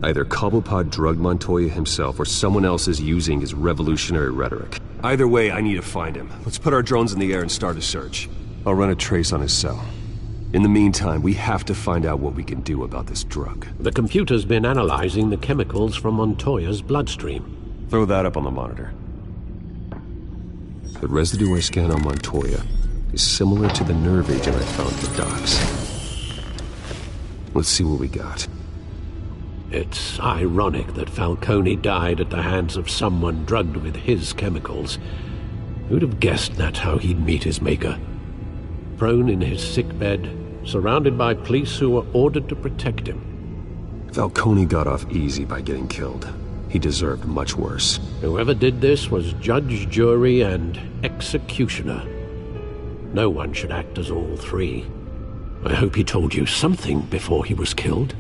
Either Cobblepot drugged Montoya himself or someone else is using his revolutionary rhetoric. Either way, I need to find him. Let's put our drones in the air and start a search. I'll run a trace on his cell. In the meantime, we have to find out what we can do about this drug. The computer's been analyzing the chemicals from Montoya's bloodstream. Throw that up on the monitor. The residue I scanned on Montoya is similar to the nerve agent I found at the docks. Let's see what we got. It's ironic that Falcone died at the hands of someone drugged with his chemicals. Who'd have guessed that's how he'd meet his maker? Prone in his sickbed, surrounded by police who were ordered to protect him. Falcone got off easy by getting killed. He deserved much worse. Whoever did this was judge, jury, and executioner. No one should act as all three. I hope he told you something before he was killed.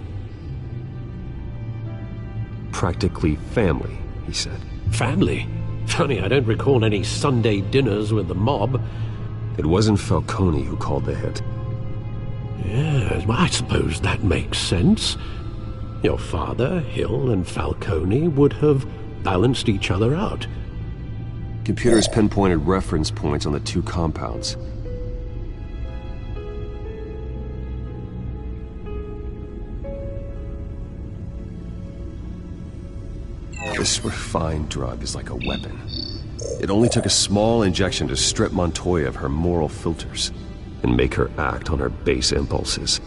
Practically family, he said. Family? Funny, I don't recall any Sunday dinners with the mob. It wasn't Falcone who called the hit. Yes, well, I suppose that makes sense. Your father, Hill, and Falcone would have balanced each other out. Computers pinpointed reference points on the two compounds. This refined drug is like a weapon. It only took a small injection to strip Montoya of her moral filters and make her act on her base impulses.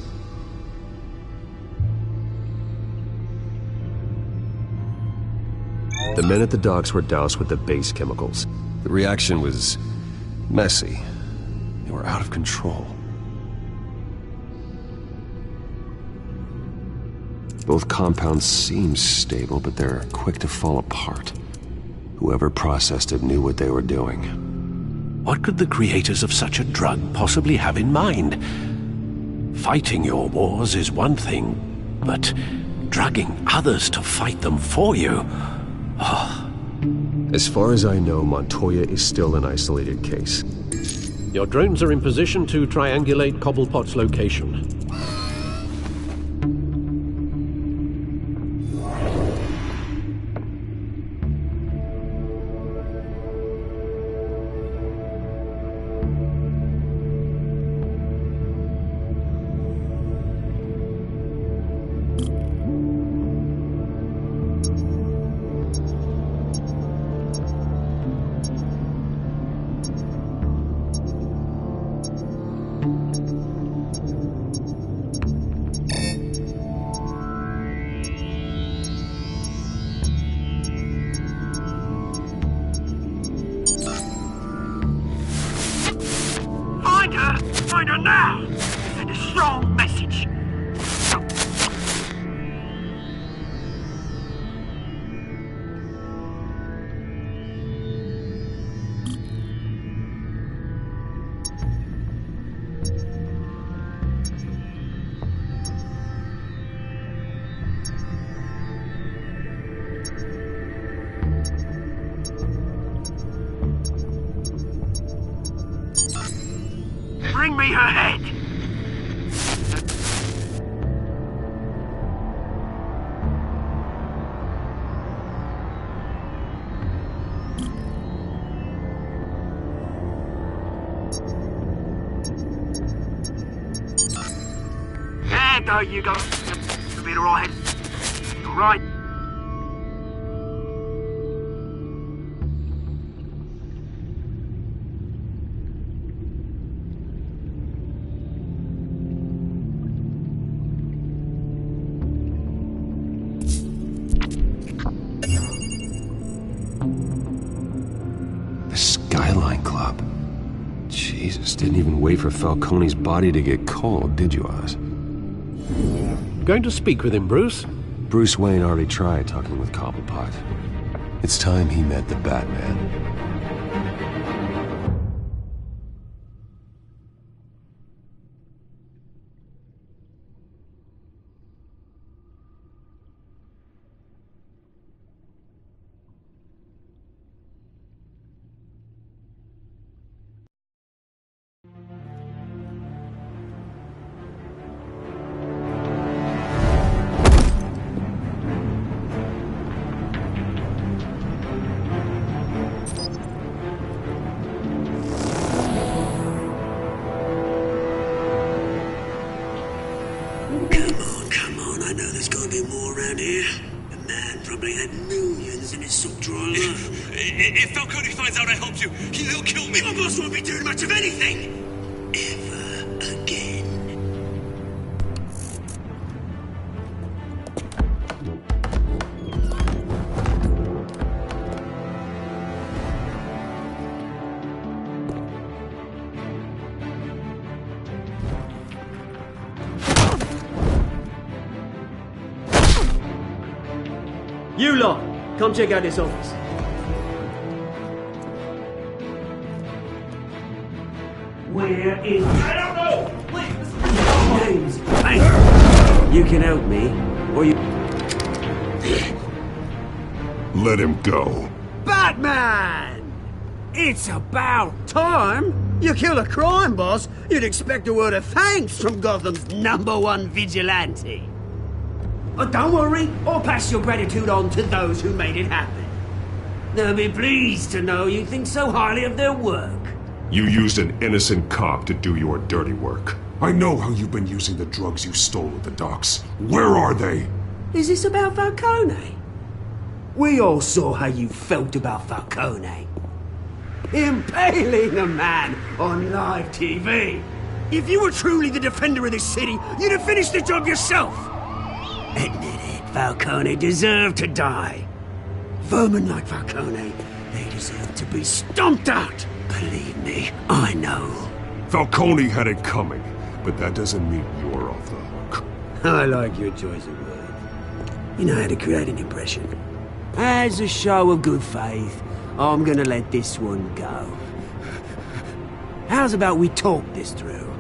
The men at the docks were doused with the base chemicals. The reaction was messy. They were out of control. Both compounds seem stable, but they're quick to fall apart. Whoever processed it knew what they were doing. What could the creators of such a drug possibly have in mind? Fighting your wars is one thing, but drugging others to fight them for you? Oh. As far as I know, Montoya is still an isolated case. Your drones are in position to triangulate Cobblepot's location. Find her now! Send a strong message. Bring me her head! There you go. You'll be alright. You're right. The Skyline Club. Jesus, didn't even wait for Falcone's body to get cold, did you, Oz? Going to speak with him, Bruce? Bruce Wayne already tried talking with Cobblepot. It's time he met the Batman. be more around here. The man probably had millions in his sock drawer. If Falcone finds out I helped you, he'll kill me. My boss won't be doing much of anything. Ever again. You lot, come check out this office. Where is... I don't know! Please! Names. Hey! You can help me, or you... Let him go. Batman! It's about time! You kill a crime boss, you'd expect a word of thanks from Gotham's #1 vigilante. Oh, don't worry, I'll pass your gratitude on to those who made it happen. They'll be pleased to know you think so highly of their work. You used an innocent cop to do your dirty work. I know how you've been using the drugs you stole at the docks. Where are they? Is this about Falcone? We all saw how you felt about Falcone. Impaling a man on live TV. If you were truly the defender of this city, you'd have finished the job yourself. Admit it, Falcone deserved to die. Vermin like Falcone, they deserve to be stomped out. Believe me, I know. Falcone had it coming, but that doesn't mean you're off the hook. I like your choice of words. You know how to create an impression. As a show of good faith, I'm gonna let this one go. How's about we talk this through?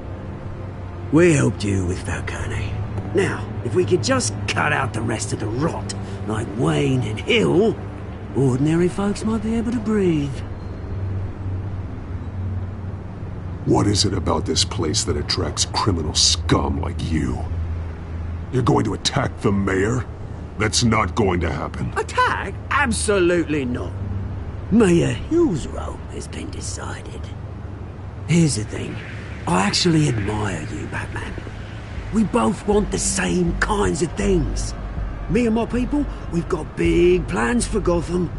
We helped you with Falcone. Now, if we could just cut out the rest of the rot, like Wayne and Hill, ordinary folks might be able to breathe. What is it about this place that attracts criminal scum like you? You're going to attack the mayor? That's not going to happen. Attack? Absolutely not. Mayor Hill's role has been decided. Here's the thing. I actually admire you, Batman. We both want the same kinds of things. Me and my people, we've got big plans for Gotham.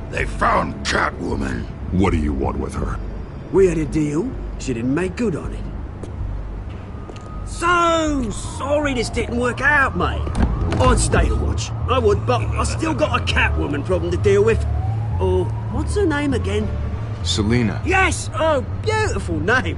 They found Catwoman. What do you want with her? We had a deal. She didn't make good on it. So sorry this didn't work out, mate. I'd stay to watch. I would, but I still got a Catwoman problem to deal with. Or, what's her name again? Selina. Yes! Oh, beautiful name.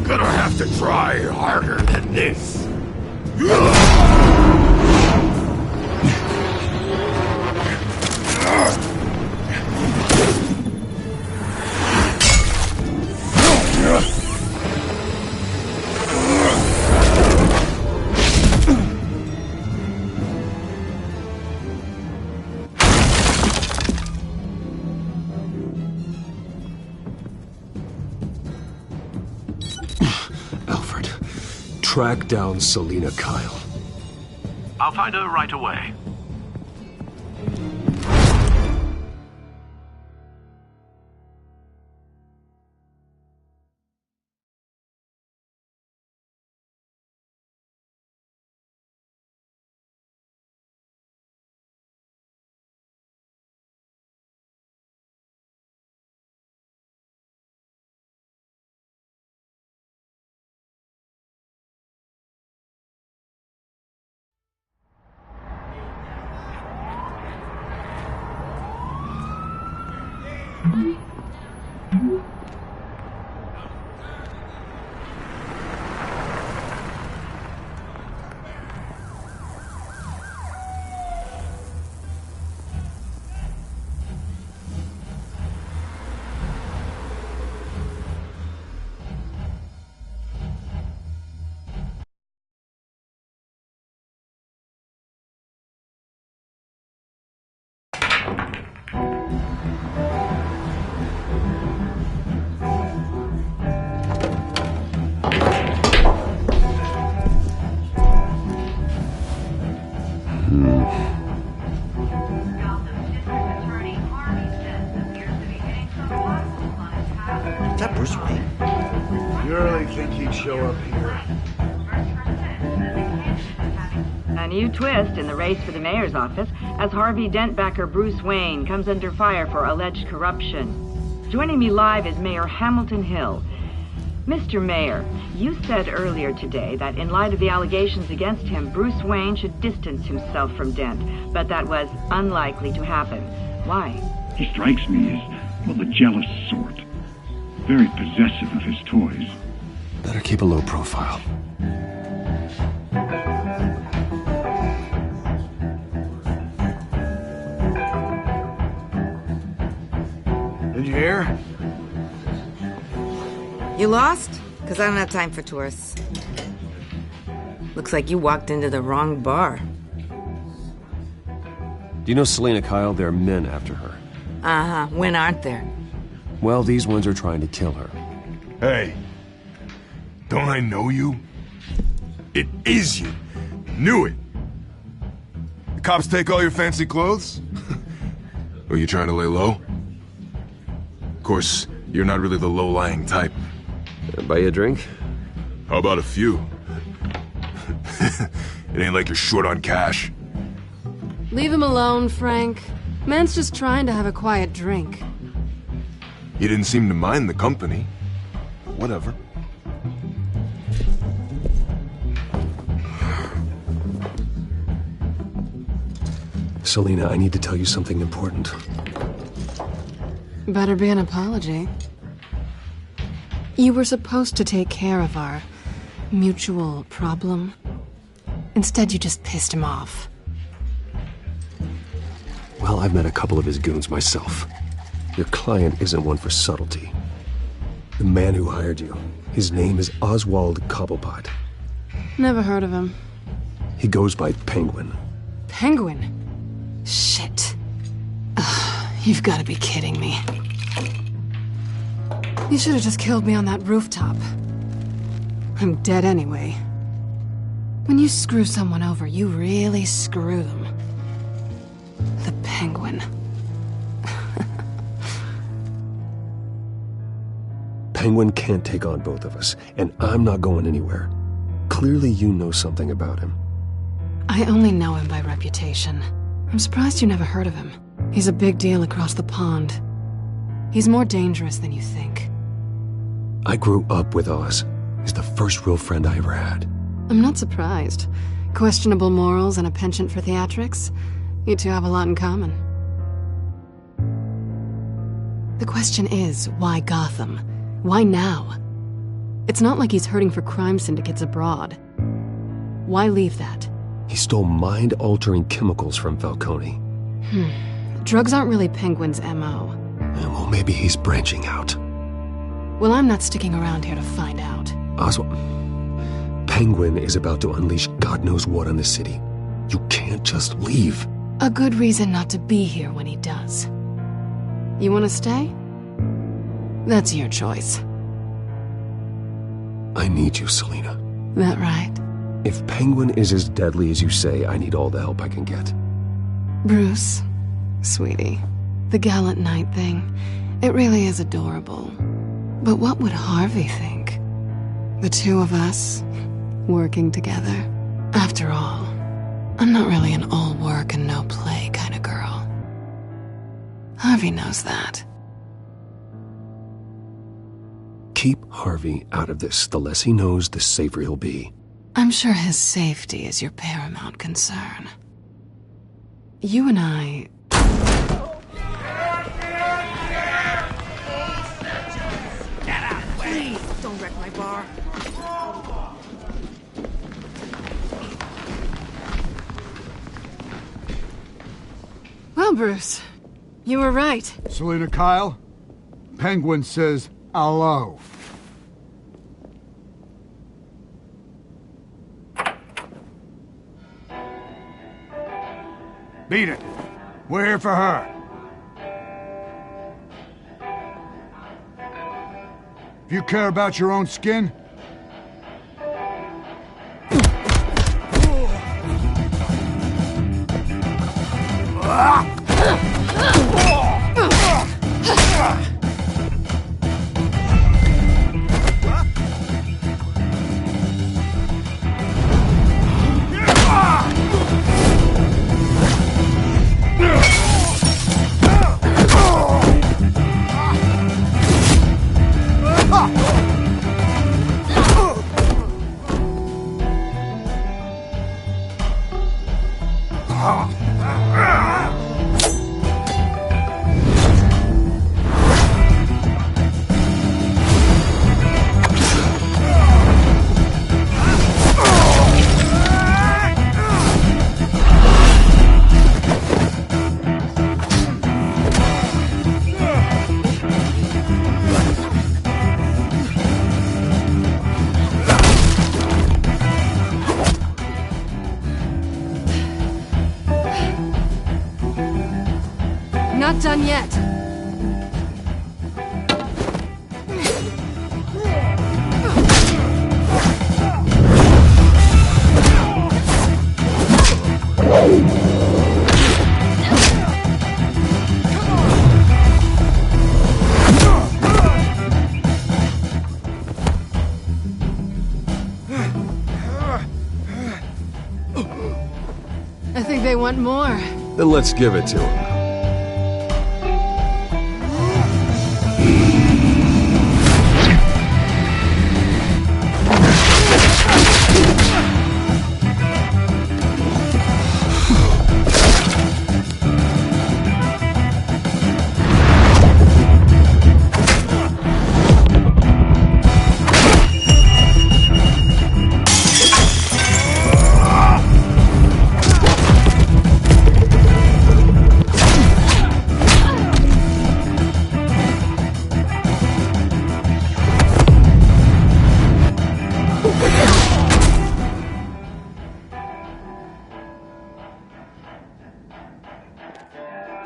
Gonna have to try harder than this. Alfred, track down Selina Kyle. I'll find her right away. that Bruce Wayne? You really think he'd show up here? A new twist in the race for the mayor's office as Harvey Dent-backer Bruce Wayne comes under fire for alleged corruption. Joining me live is Mayor Hamilton Hill. Mr. Mayor, you said earlier today that in light of the allegations against him, Bruce Wayne should distance himself from Dent, but that was unlikely to happen. Why? He strikes me as, well, the jealous sort. Very possessive of his toys. Better keep a low profile. Did you hear? You lost? Because I don't have time for tourists. Looks like you walked into the wrong bar. Do you know Selina Kyle? There are men after her. Uh-huh. When aren't there? Well, these ones are trying to kill her. Hey, don't I know you? It is you. Knew it. The cops take all your fancy clothes? Are you trying to lay low? Of course, you're not really the low-lying type. Buy you a drink? How about a few? It ain't like you're short on cash. Leave him alone, Frank. Man's just trying to have a quiet drink. You didn't seem to mind the company. Whatever. Selina, I need to tell you something important. Better be an apology. You were supposed to take care of our mutual problem. Instead, you just pissed him off. Well, I've met a couple of his goons myself. Your client isn't one for subtlety. The man who hired you, his name is Oswald Cobblepot. Never heard of him. He goes by Penguin. Penguin? Shit. Ugh, you've got to be kidding me. You should have just killed me on that rooftop. I'm dead anyway. When you screw someone over, you really screw them. The Penguin. Penguin can't take on both of us, and I'm not going anywhere. Clearly you know something about him. I only know him by reputation. I'm surprised you never heard of him. He's a big deal across the pond. He's more dangerous than you think. I grew up with Oz. He's the first real friend I ever had. I'm not surprised. Questionable morals and a penchant for theatrics. You two have a lot in common. The question is, why Gotham? Why now? It's not like he's hurting for crime syndicates abroad. Why leave that? He stole mind-altering chemicals from Falcone. Drugs aren't really Penguin's M.O. Well, maybe he's branching out. Well, I'm not sticking around here to find out. Oswald, Penguin is about to unleash God knows what on the city. You can't just leave. A good reason not to be here when he does. You want to stay? That's your choice. I need you, Selina. That right? If Penguin is as deadly as you say, I need all the help I can get. Bruce, sweetie, the gallant knight thing, it really is adorable. But what would Harvey think? The two of us, working together. After all, I'm not really an all work and no play kind of girl. Harvey knows that. Keep Harvey out of this. The less he knows, the safer he'll be. I'm sure his safety is your paramount concern. You and I... Get out! Please, don't wreck my bar. Well, Bruce, you were right. Selina Kyle, Penguin says hello. Beat it. We're here for her. If you care about your own skin, not done yet. I think they want more. Then let's give it to him.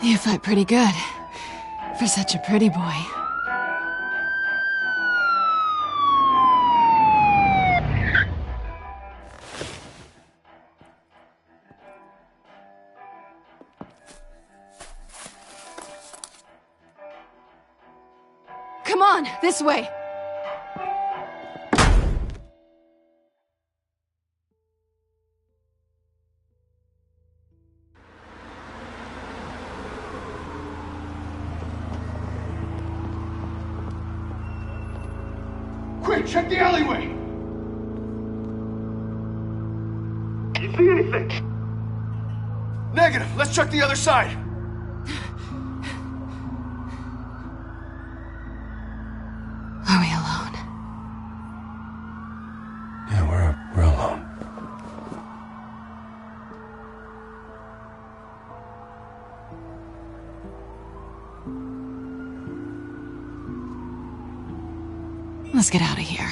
You fight pretty good. For such a pretty boy. Come on, this way! Quick, check the alleyway! You see anything? Negative. Let's check the other side. Are we alone? Yeah, we're alone. Let's get out of here.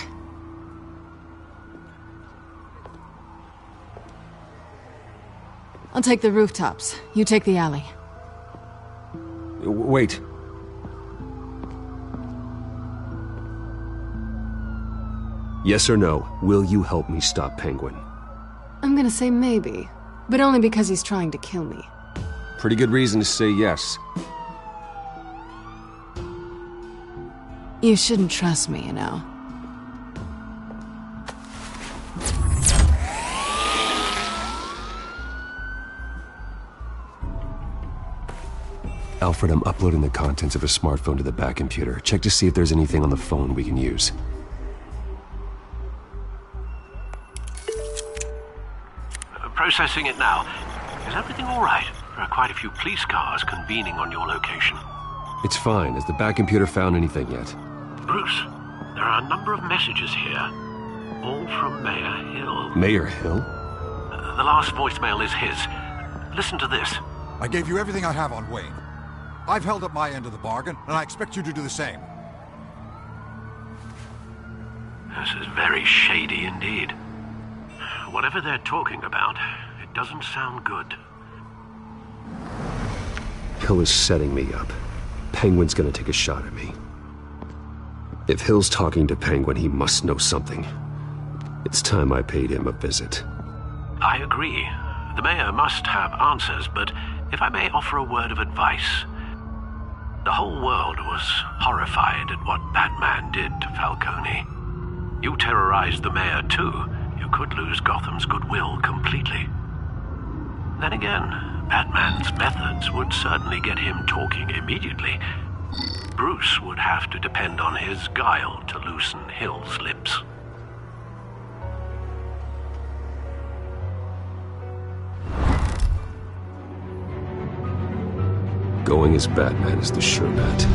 I'll take the rooftops. You take the alley. Wait. Yes or no, will you help me stop Penguin? I'm gonna say maybe, but only because he's trying to kill me. Pretty good reason to say yes. You shouldn't trust me, you know. Alfred, I'm uploading the contents of a smartphone to the back computer. Check to see if there's anything on the phone we can use. Processing it now. Is everything all right? There are quite a few police cars convening on your location. It's fine. Has the back computer found anything yet? Bruce, there are a number of messages here. All from Mayor Hill. Mayor Hill? The last voicemail is his. Listen to this. I gave you everything I have on Wayne. I've held up my end of the bargain, and I expect you to do the same. This is very shady indeed. Whatever they're talking about, it doesn't sound good. Hill is setting me up. Penguin's gonna take a shot at me. If Hill's talking to Penguin, he must know something. It's time I paid him a visit. I agree. The mayor must have answers, but if I may offer a word of advice. The whole world was horrified at what Batman did to Falcone. You terrorized the mayor too. You could lose Gotham's goodwill completely. Then again, Batman's methods would certainly get him talking immediately. Bruce would have to depend on his guile to loosen Hill's lips. Going as Batman is the sure bet.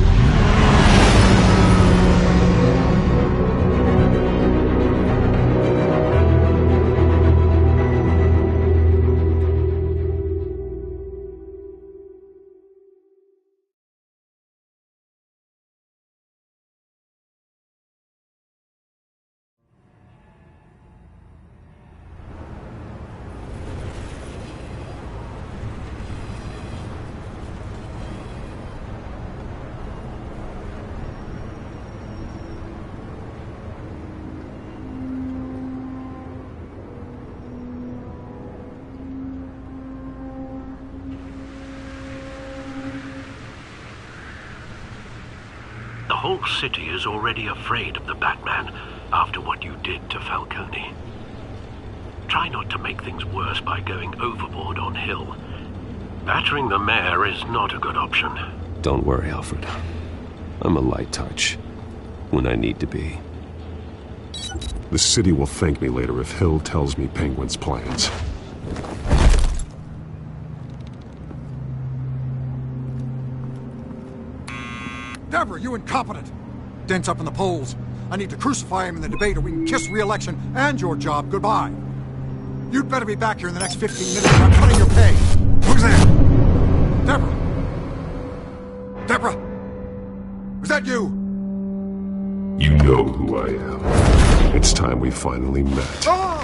whole city is already afraid of the Batman after what you did to Falcone. Try not to make things worse by going overboard on Hill. Battering the mayor is not a good option. Don't worry, Alfred. I'm a light touch. When I need to be. The city will thank me later if Hill tells me Penguin's plans. Deborah, you incompetent! Dent's up in the polls. I need to crucify him in the debate or we can kiss re-election and your job goodbye. You'd better be back here in the next 15 minutes or I'm cutting your pay. Who's there? Deborah! Deborah! Was that you? You know who I am. It's time we finally met. Ah!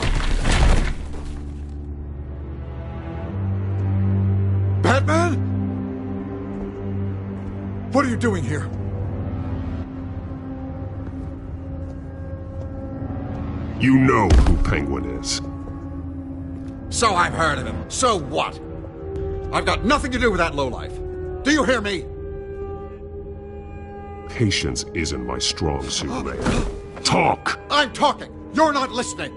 Batman? What are you doing here? You know who Penguin is. So I've heard of him. So what? I've got nothing to do with that lowlife. Do you hear me? Patience isn't my strong suit, Mayor. Talk! I'm talking. You're not listening.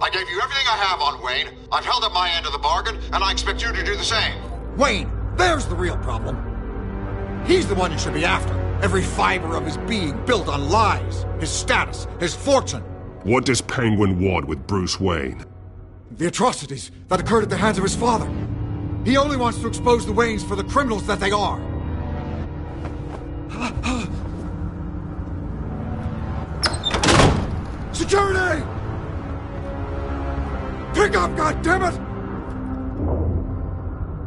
I gave you everything I have on Wayne. I've held up my end of the bargain, and I expect you to do the same. Wayne, there's the real problem. He's the one you should be after. Every fiber of his being built on lies. His status, his fortune. What does Penguin want with Bruce Wayne? The atrocities that occurred at the hands of his father. He only wants to expose the Waynes for the criminals that they are. Security! Pick up, goddammit!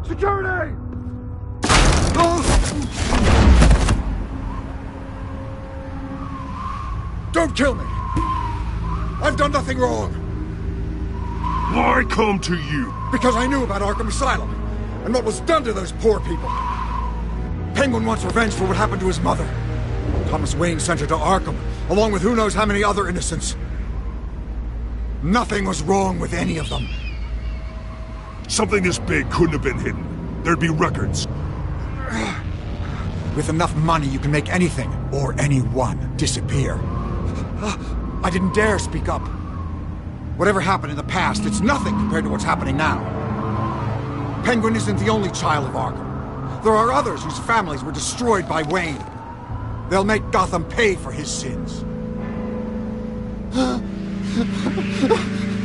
Security! Don't kill me! I've done nothing wrong! Why come to you? Because I knew about Arkham Asylum, and what was done to those poor people. Penguin wants revenge for what happened to his mother. Thomas Wayne sent her to Arkham, along with who knows how many other innocents. Nothing was wrong with any of them. Something this big couldn't have been hidden. There'd be records. With enough money, you can make anything, or anyone, disappear. I didn't dare speak up. Whatever happened in the past, it's nothing compared to what's happening now. Penguin isn't the only child of Arkham. There are others whose families were destroyed by Wayne. They'll make Gotham pay for his sins.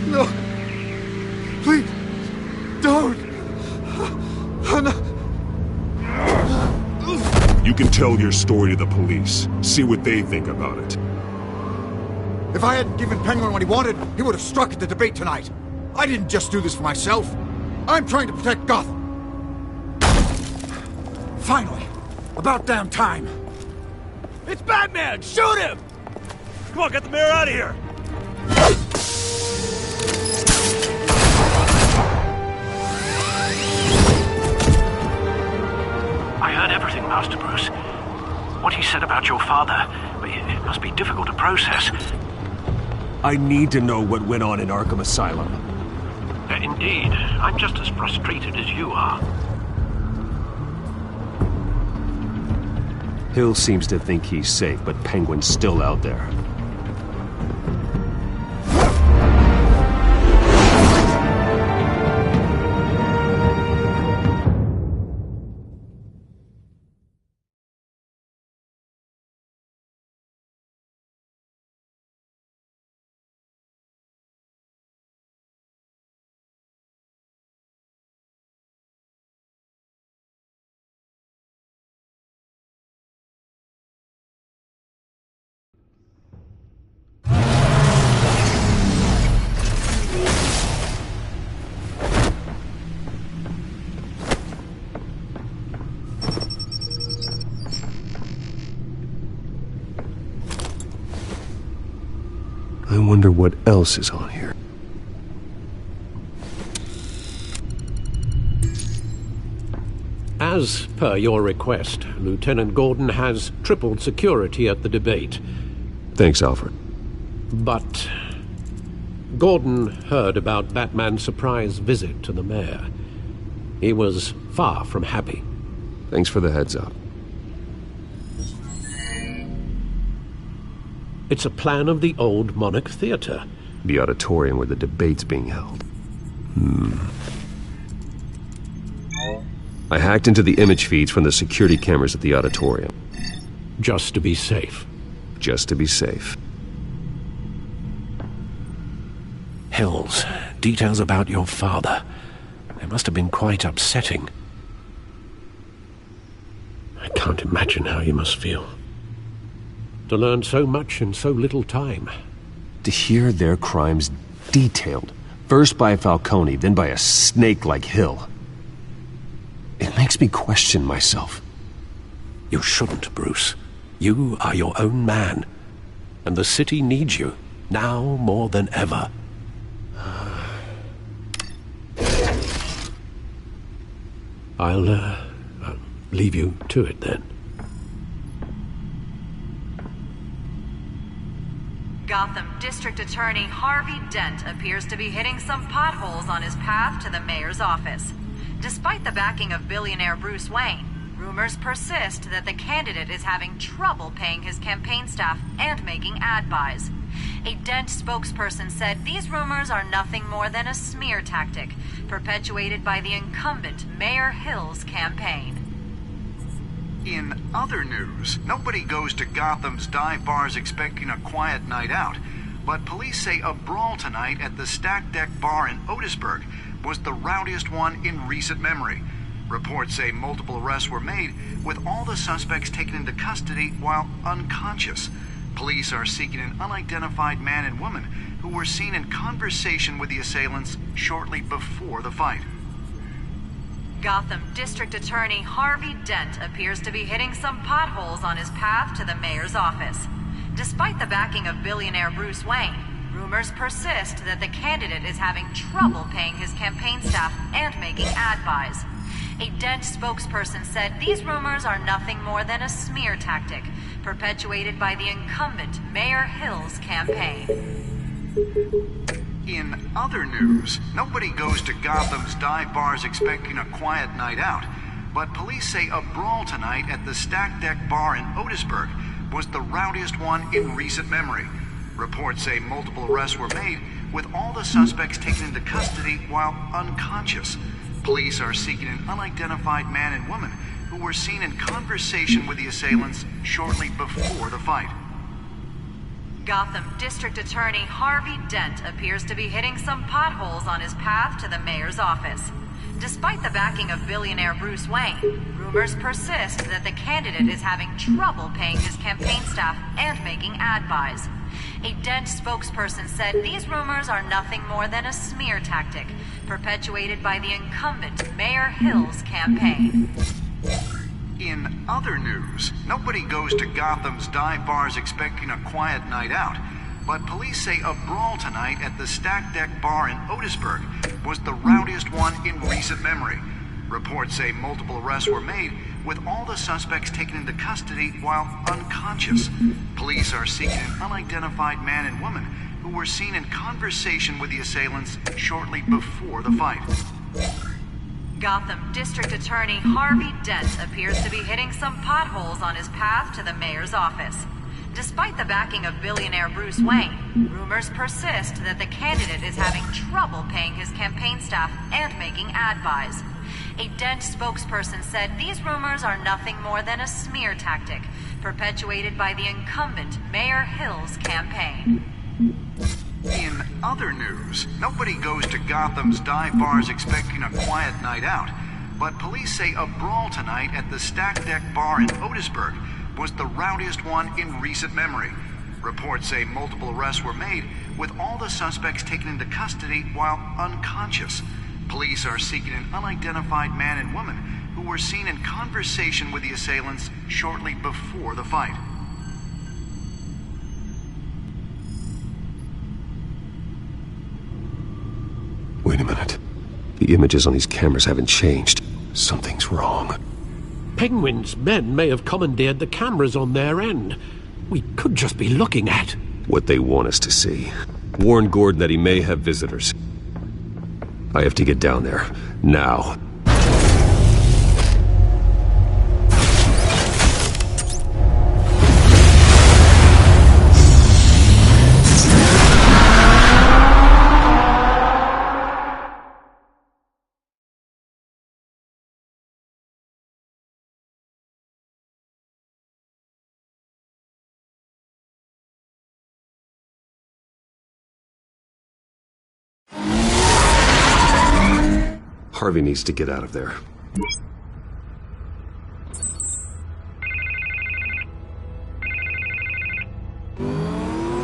No. Please, don't. You can tell your story to the police. See what they think about it. If I hadn't given Penguin what he wanted, he would have struck at the debate tonight. I didn't just do this for myself. I'm trying to protect Gotham. Finally. About damn time. It's Batman! Shoot him! Come on, get the mayor out of here! I heard everything, Master Bruce. What he said about your father, it must be difficult to process. I need to know what went on in Arkham Asylum. Indeed. I'm just as frustrated as you are. Hill seems to think he's safe, but Penguin's still out there. I wonder what else is on here. As per your request, Lieutenant Gordon has tripled security at the debate. Thanks, Alfred. But Gordon heard about Batman's surprise visit to the mayor. He was far from happy. Thanks for the heads up. It's a plan of the old Monarch Theatre. The auditorium where the debate's being held. I hacked into the image feeds from the security cameras at the auditorium. Just to be safe. Just to be safe. Hills, details about your father. They must have been quite upsetting. I can't imagine how you must feel. To learn so much in so little time. To hear their crimes detailed, first by Falcone, then by a snake like Hill. It makes me question myself. You shouldn't, Bruce. You are your own man. And the city needs you, now more than ever. I'll leave you to it then. Gotham District Attorney Harvey Dent appears to be hitting some potholes on his path to the mayor's office. Despite the backing of billionaire Bruce Wayne, rumors persist that the candidate is having trouble paying his campaign staff and making ad buys. A Dent spokesperson said these rumors are nothing more than a smear tactic, perpetuated by the incumbent Mayor Hill's campaign. In other news, nobody goes to Gotham's dive bars expecting a quiet night out, but police say a brawl tonight at the Stack Deck Bar in Otisburg was the rowdiest one in recent memory. Reports say multiple arrests were made, with all the suspects taken into custody while unconscious. Police are seeking an unidentified man and woman who were seen in conversation with the assailants shortly before the fight. Gotham District Attorney Harvey Dent appears to be hitting some potholes on his path to the mayor's office. Despite the backing of billionaire Bruce Wayne, rumors persist that the candidate is having trouble paying his campaign staff and making ad buys. A Dent spokesperson said these rumors are nothing more than a smear tactic, perpetuated by the incumbent Mayor Hill's campaign. In other news, nobody goes to Gotham's dive bars expecting a quiet night out, but police say a brawl tonight at the Stack Deck Bar in Otisburg was the rowdiest one in recent memory. Reports say multiple arrests were made, with all the suspects taken into custody while unconscious. Police are seeking an unidentified man and woman who were seen in conversation with the assailants shortly before the fight. Gotham District Attorney Harvey Dent appears to be hitting some potholes on his path to the mayor's office. Despite the backing of billionaire Bruce Wayne, rumors persist that the candidate is having trouble paying his campaign staff and making ad buys. A Dent spokesperson said these rumors are nothing more than a smear tactic, perpetuated by the incumbent Mayor Hill's campaign. In other news, nobody goes to Gotham's dive bars expecting a quiet night out, but police say a brawl tonight at the Stack Deck Bar in Otisburg was the rowdiest one in recent memory. Reports say multiple arrests were made, with all the suspects taken into custody while unconscious. Police are seeking an unidentified man and woman who were seen in conversation with the assailants shortly before the fight. Gotham District Attorney Harvey Dent appears to be hitting some potholes on his path to the mayor's office. Despite the backing of billionaire Bruce Wayne, rumors persist that the candidate is having trouble paying his campaign staff and making ad buys. A Dent spokesperson said these rumors are nothing more than a smear tactic, perpetuated by the incumbent Mayor Hill's campaign. In other news, nobody goes to Gotham's dive bars expecting a quiet night out, but police say a brawl tonight at the Stack Deck Bar in Otisburg was the rowdiest one in recent memory. Reports say multiple arrests were made, with all the suspects taken into custody while unconscious. Police are seeking an unidentified man and woman who were seen in conversation with the assailants shortly before the fight. Wait a minute. The images on these cameras haven't changed. Something's wrong. Penguin's men may have commandeered the cameras on their end. We could just be looking at what they want us to see. Warn Gordon that he may have visitors. I have to get down there. Now. Harvey needs to get out of there.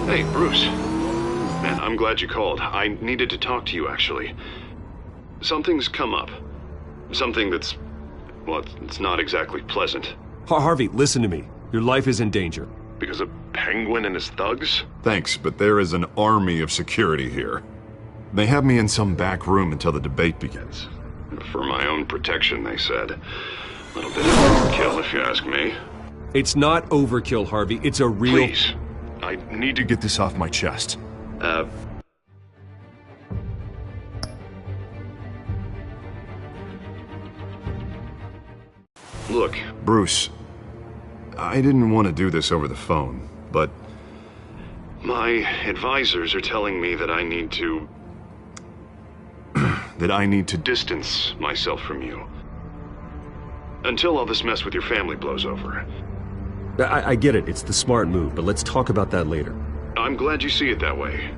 Hey, Bruce. Man, I'm glad you called. I needed to talk to you, actually. Something's come up. Something that's... well, it's not exactly pleasant. Harvey, listen to me. Your life is in danger. Because of Penguin and his thugs? Thanks, but there is an army of security here. They have me in some back room until the debate begins. For my own protection, they said. A little bit of overkill, if you ask me. It's not overkill, Harvey. It's a real... Please. I need to get this off my chest. Look. Bruce, I didn't want to do this over the phone, but... my advisors are telling me that I need to... that I need to distance myself from you. Until all this mess with your family blows over. I get it. It's the smart move, but let's talk about that later. I'm glad you see it that way.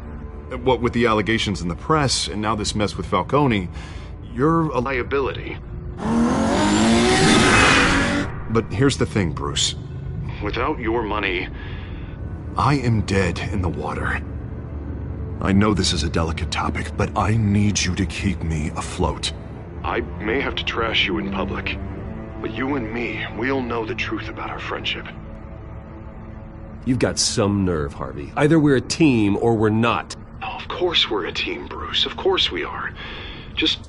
What with the allegations in the press, and now this mess with Falcone, you're a liability. But here's the thing, Bruce. Without your money... I am dead in the water. I know this is a delicate topic, but I need you to keep me afloat. I may have to trash you in public, but you and me, we'll know the truth about our friendship. You've got some nerve, Harvey. Either we're a team or we're not. Oh, of course we're a team, Bruce. Of course we are. Just...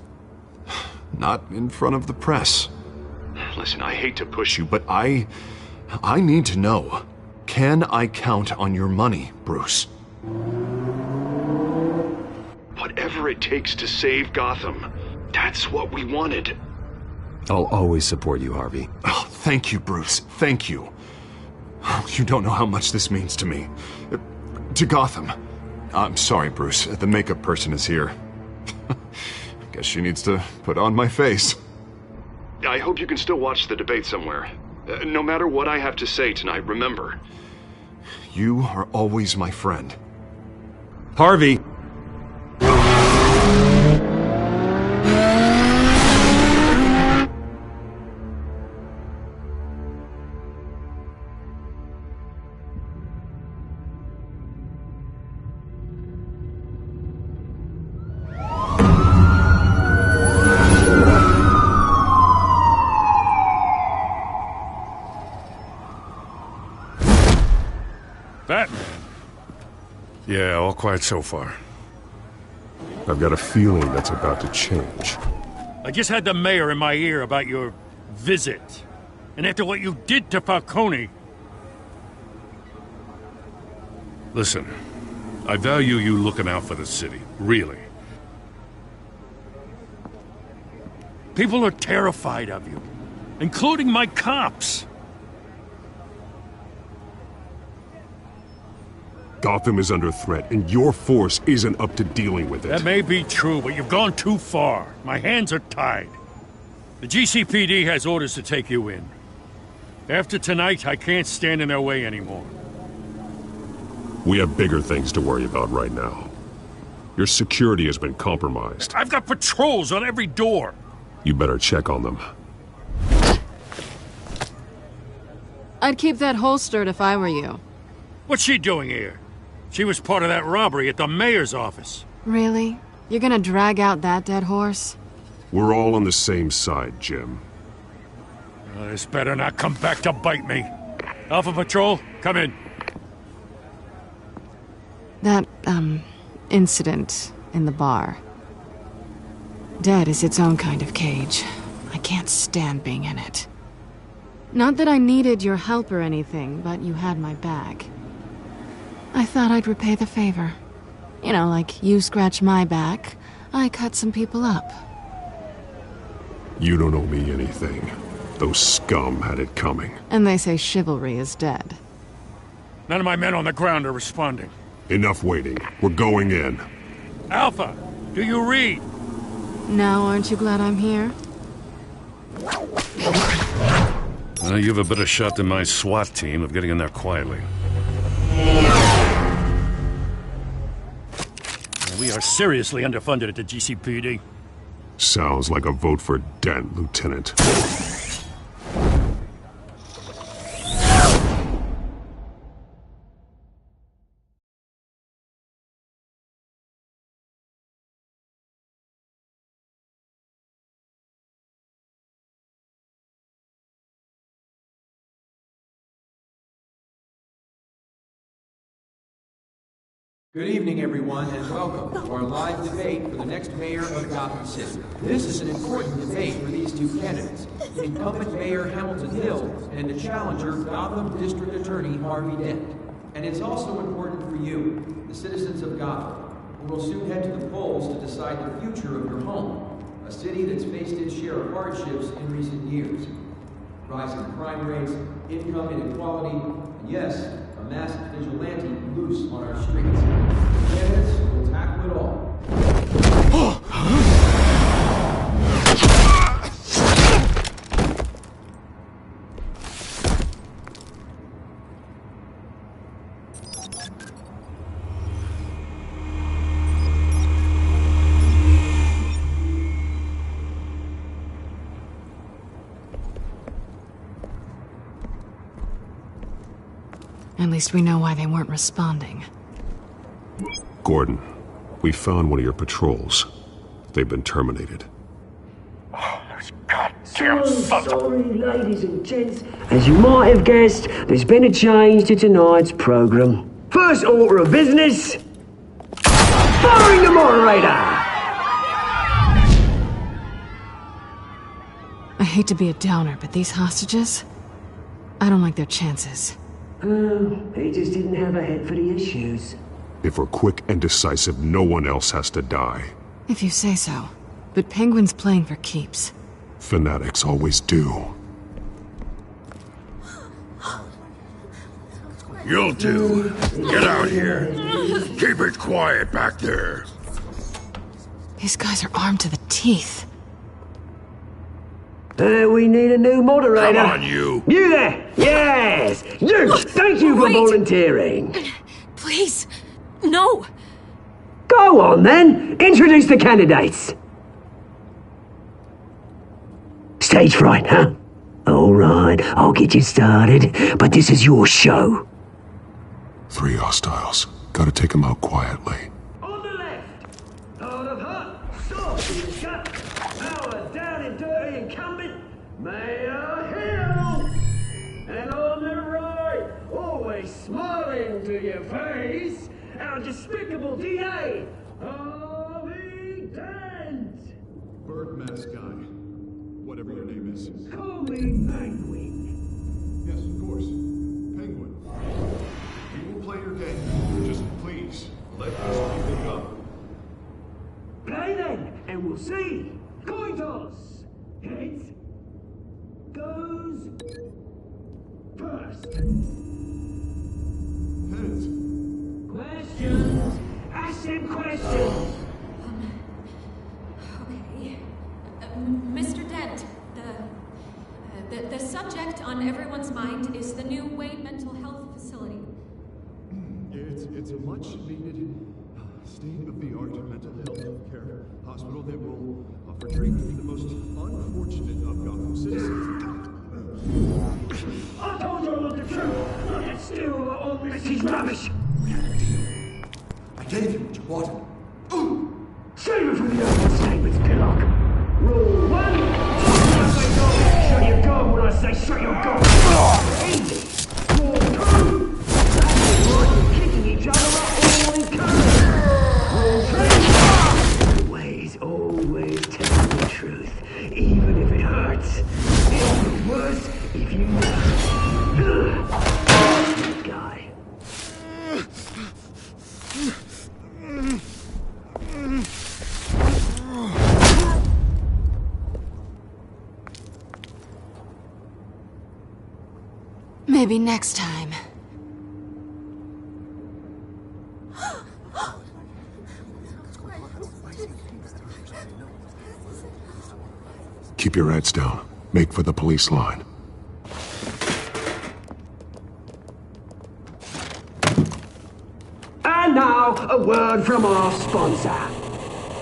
not in front of the press. Listen, I hate to push you, but I need to know. Can I count on your money, Bruce? Whatever it takes to save Gotham. That's what we wanted. I'll always support you, Harvey. Oh, thank you, Bruce. Thank you. You don't know how much this means to me. To Gotham. I'm sorry, Bruce. The makeup person is here. Guess she needs to put on my face. I hope you can still watch the debate somewhere. No matter what I have to say tonight, remember. You are always my friend. Harvey! Batman? Yeah, all quiet so far. I've got a feeling that's about to change. I just had the mayor in my ear about your visit. And after what you did to Falcone... Listen, I value you looking out for the city. Really. People are terrified of you. Including my cops. Gotham is under threat, and your force isn't up to dealing with it. That may be true, but you've gone too far. My hands are tied. The GCPD has orders to take you in. After tonight, I can't stand in their way anymore. We have bigger things to worry about right now. Your security has been compromised. I've got patrols on every door. You better check on them. I'd keep that holstered if I were you. What's she doing here? She was part of that robbery at the mayor's office. Really? You're gonna drag out that dead horse? We're all on the same side, Jim. This better not come back to bite me. Alpha Patrol, come in. That, incident in the bar. Dead is its own kind of cage. I can't stand being in it. Not that I needed your help or anything, but you had my back. I thought I'd repay the favor. You know, like you scratch my back, I cut some people up. You don't owe me anything. Those scum had it coming. And they say chivalry is dead. None of my men on the ground are responding. Enough waiting. We're going in. Alpha, do you read? Now, aren't you glad I'm here? You have a better shot than my SWAT team of getting in there quietly. We are seriously underfunded at the GCPD. Sounds like a vote for Dent, Lieutenant. Good evening, everyone, and welcome to our live debate for the next mayor of Gotham City. This is an important debate for these two candidates, incumbent Mayor Hamilton Hill and the challenger, Gotham District Attorney Harvey Dent. And it's also important for you, the citizens of Gotham, who will soon head to the polls to decide the future of your home, a city that's faced its share of hardships in recent years. Rising crime rates, income inequality, and yes, a masked vigilante loose on our streets. The candidates will tackle it all. At least we know why they weren't responding. Gordon, we found one of your patrols. They've been terminated. Sorry, ladies and gents. As you might have guessed, there's been a change to tonight's program. First order of business, firing the moderator! I hate to be a downer, but these hostages? I don't like their chances. He just didn't have a head for the issues. If we're quick and decisive, no one else has to die. If you say so. But Penguin's playing for keeps. Fanatics always do. You'll do. Get out here. Keep it quiet back there. These guys are armed to the teeth. We need a new moderator. Come on, you. You there! Yes! You! Thank you for volunteering. Please. No. Go on, then. Introduce the candidates. Stage fright, huh? All right, I'll get you started, but this is your show. 3 hostiles. Gotta take them out quietly. On the left, hard of heart, soft in the gut, power down and dirty incumbent, Mayor Hill. And on the right, always smiling to your face, our despicable DA, Harvey Dent. Bird mask guy. Whatever your name is. Call me Penguin. Yes, of course. Penguin. We will play your game. Just please, let us keep it up. Play then, and we'll see. Coin toss. Heads goes first. Heads. Questions. Ask them questions. Okay. Mr. Dent, the subject on everyone's mind is the new Wayne Mental Health Facility. It's a much-needed state-of-the-art mental health care hospital that will offer treatment for the most unfortunate of Gotham citizens. I told you all the truth. Look at still all this is rubbish. I gave you what you wanted. Save it from the open statements, Pillock. Rule 1. Shut your gun when I say shut your gun. Easy. Rule 2. That's kicking each other up all in color. Rule 3. Always tell the truth, even if it hurts. It'll be worse if you know. Good guy. Maybe next time. Keep your heads down. Make for the police line. And now, a word from our sponsor.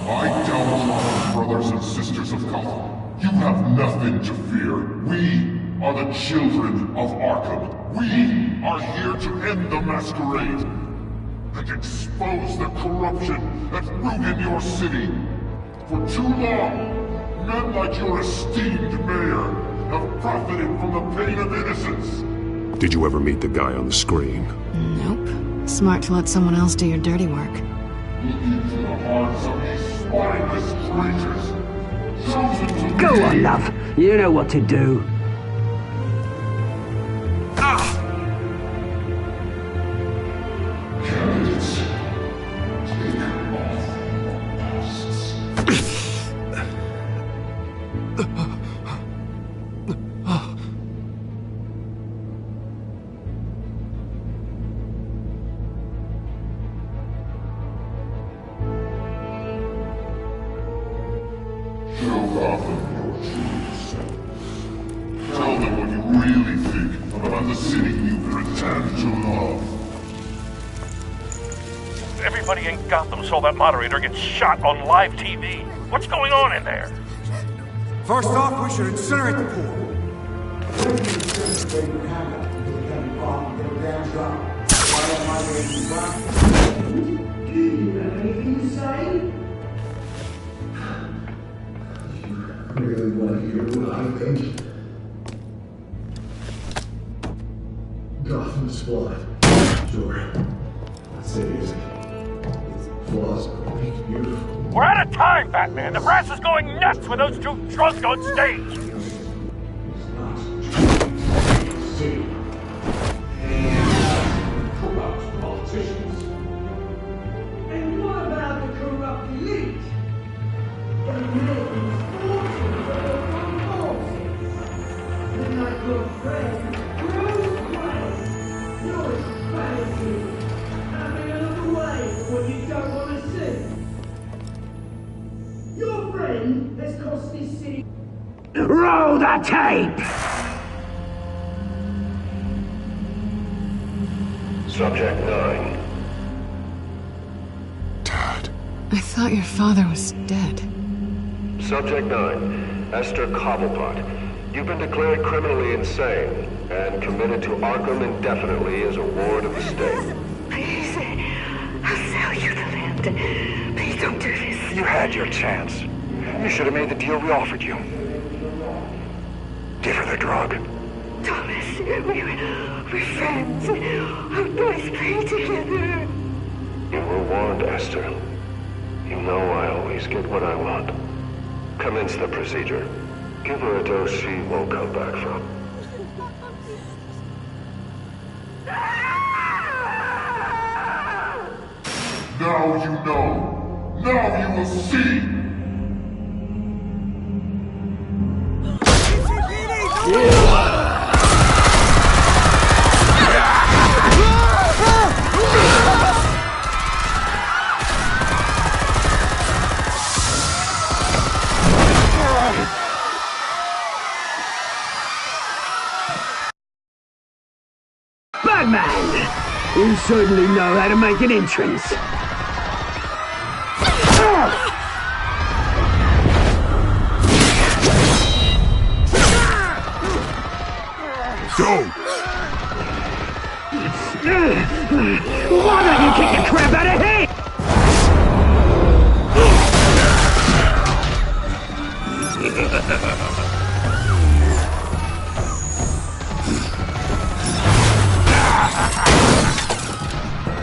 My downtrodden brothers and sisters of Gotham, you have nothing to fear. We are the children of Arkham. We are here to end the masquerade and expose the corruption that's rooted in your city. For too long, men like your esteemed mayor have profited from the pain of innocence. Did you ever meet the guy on the screen? Nope. Smart to let someone else do your dirty work. Look into the hearts of these spineless creatures, chosen to Go lead. on, love. You know what to do. Candidates, take off your masks. Show Gotham your true self. Tell them what you really think about the city you pretend to love. Everybody in Gotham saw that moderator get shot on live TV. What's going on in there? First off, we should incinerate the pool. Really want to hear what I think? Gotham's flawed. Sure. That city is. Its flaws are beautiful. We're out of time, Batman. The press is going nuts with those two drunks on stage. City. Corrupt politicians. And what about the corrupt elite? They're making fortunes of their own forces. They're like your friend, Bruce Wayne. You're crazy. Having a look away from what you don't want to see. Your friend has cost this city. Roll the tape! Subject 9. I thought your father was dead. Subject 9, Esther Cobblepot. You've been declared criminally insane and committed to Arkham indefinitely as a ward of the state. Please, I'll sell you the land. Please don't do this. You had your chance. You should have made the deal we offered you. Give her the drug. Thomas, we're friends. Our boys play together. You were warned, Esther. You know I always get what I want. Commence the procedure. Give her a dose she won't come back from. Now you know. Now you will see. Batman! You certainly know how to make an entrance. Go! Why don't you kick the crap out of him?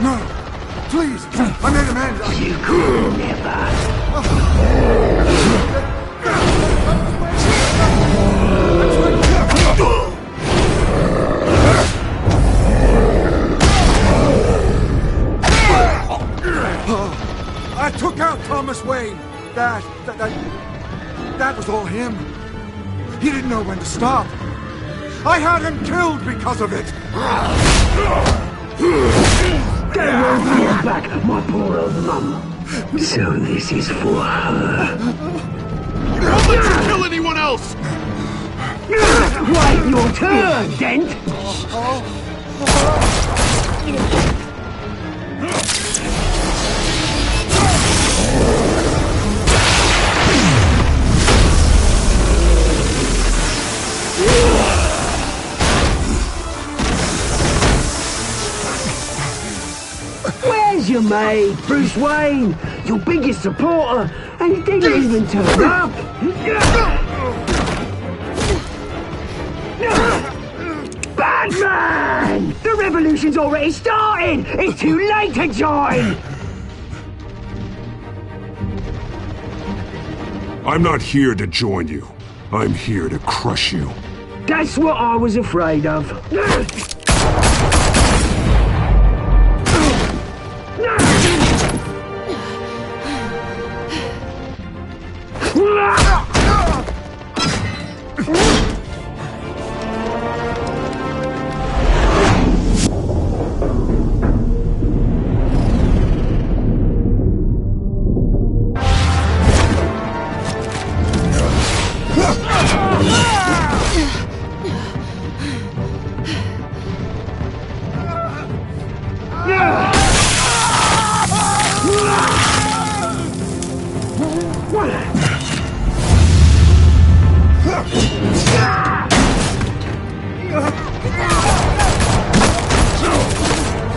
No! Please! I made amends! You could never! I took out Thomas Wayne! That was all him. He didn't know when to stop. I had him killed because of it! They won't bring back my poor old mum. So this is for her. Don't let you kill anyone else! Wait your turn, Dent! was your mate, Bruce Wayne, your biggest supporter, and he didn't even turn up. Batman! The revolution's already started! It's too late to join! I'm not here to join you. I'm here to crush you. That's what I was afraid of.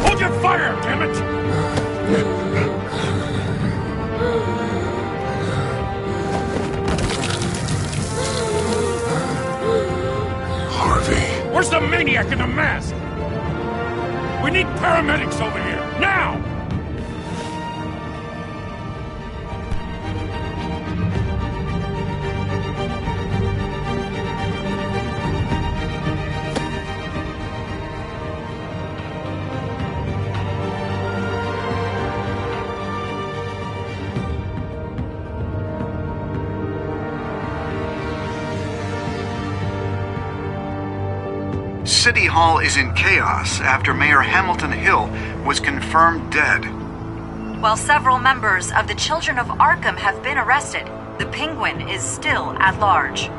Hold your fire, damn it! Harvey. Where's the maniac in the mask? We need paramedics over here, now! City Hall is in chaos after Mayor Hamilton Hill was confirmed dead. While several members of the Children of Arkham have been arrested, the Penguin is still at large.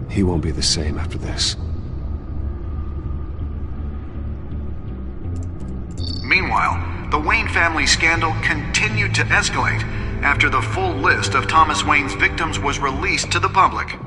He won't be the same after this. Meanwhile, the Wayne family scandal continued to escalate after the full list of Thomas Wayne's victims was released to the public.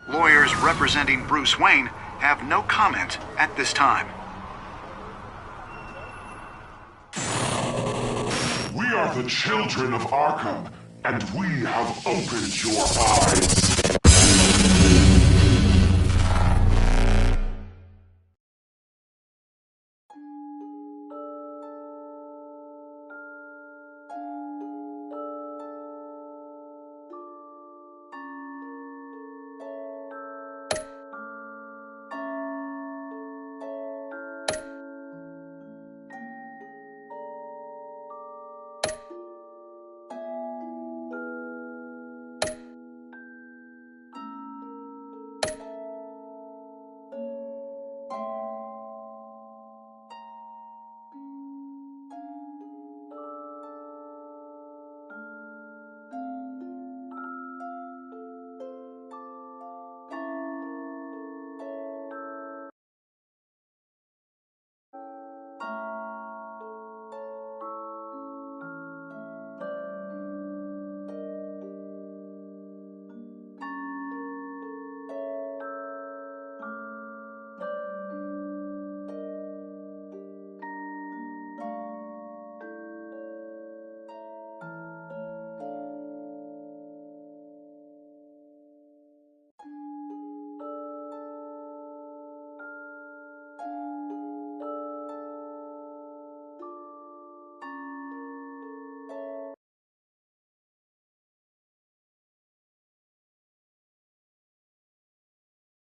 Lawyers representing Bruce Wayne have no comment at this time. We are the children of Arkham, and we have opened your eyes.